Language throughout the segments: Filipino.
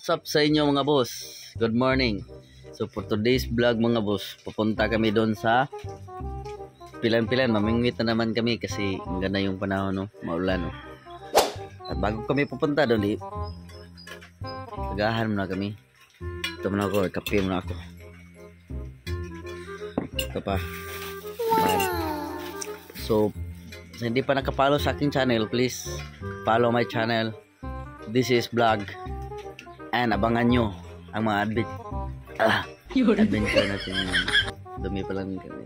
What's up sa inyo mga boss? Good morning. So for today's vlog mga boss, pupunta kami doon sa Pilan-Pilan. Mamingwit na naman kami kasi ang ganda yung panahon, no? Maulan, no? At bago kami pupunta doon, tagahan muna kami. Ito muna ako, kape muna ako. Ito pa. So hindi pa nakapollow sa aking channel, please follow my channel. This is vlog. And abangan nyo ang mga adventure natin. Dumi pa lang kami.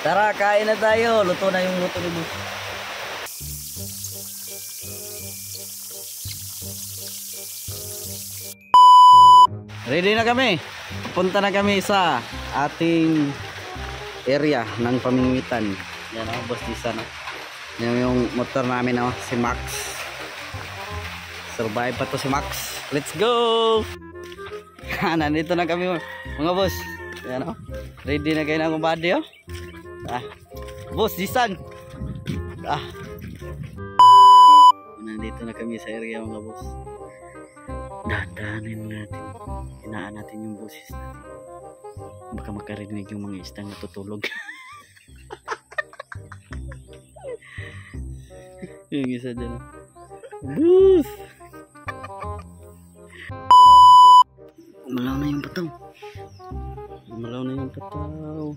Tara, kain na tayo. Luto na yung luto ni boss. Ready na kami. Punta na kami sa ating area ng pamingwitan. Yan o, boss Disa, no? Yan yung motor namin, no? Si Max. Survive pa to si Max. Let's go! Nandito na kami mga boss. Yan o. Ready na kayo na akong body, oh. Boss Disan. Nandito na kami sa area mga boss. Dandanin natin. Hinaan natin yung boses natin. Baka makarinig yung mga istang natutulog. Yung isa dyan. Boss! Malaw na yung bataw. Malaw na yung bataw.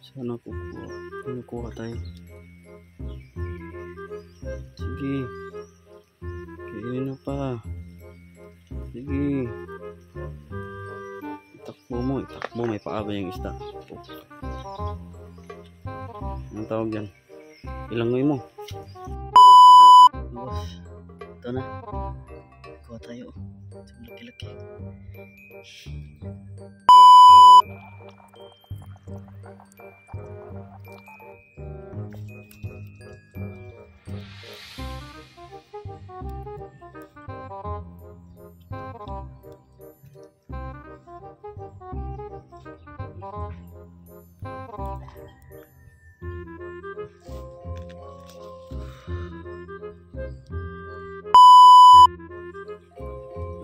Sana kukuha tayo. Sige. Kainin na pa. Sige. Itakbo mo. May paaba yung isda. Anong tawag yan? Ilangoy mo. Boss, ito na. Kuha tayo. Laki-laki.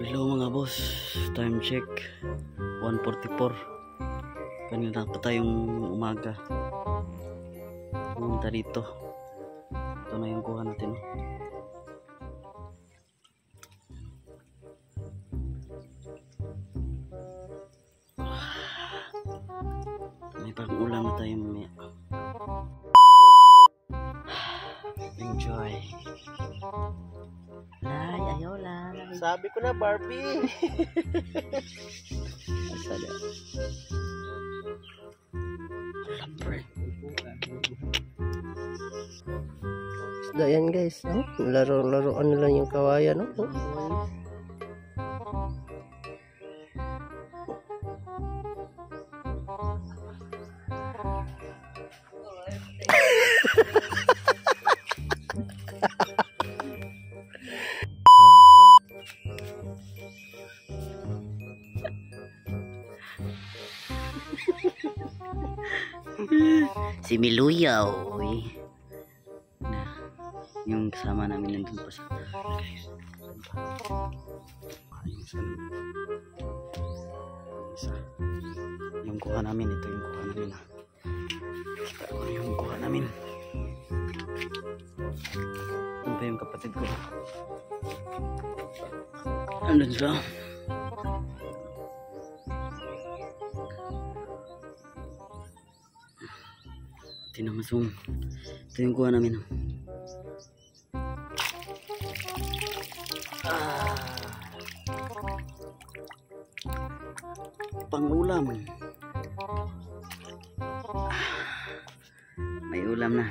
Hello mga boss, time check 1:44. Kanina pa tayong umaga pumunta dito. Ito na yung kuha natin, oh. May pag-ulam na tayo mamaya. Enjoy. Ay, ayaw lang. Sabi ko na, Barbie. Asada. Lampre. Isda yan guys, no? Laro-laroan nila yung kawayan, no? Si Miluyaw, yung kasama namin nandun pa sa yung kuha namin. Ito yung kuha namin, yung kuha namin. Ito pa yung kapatid ko. Andun sila. Tinamasong. Ito yung kuha namin. Pang-ulam. May ulam na.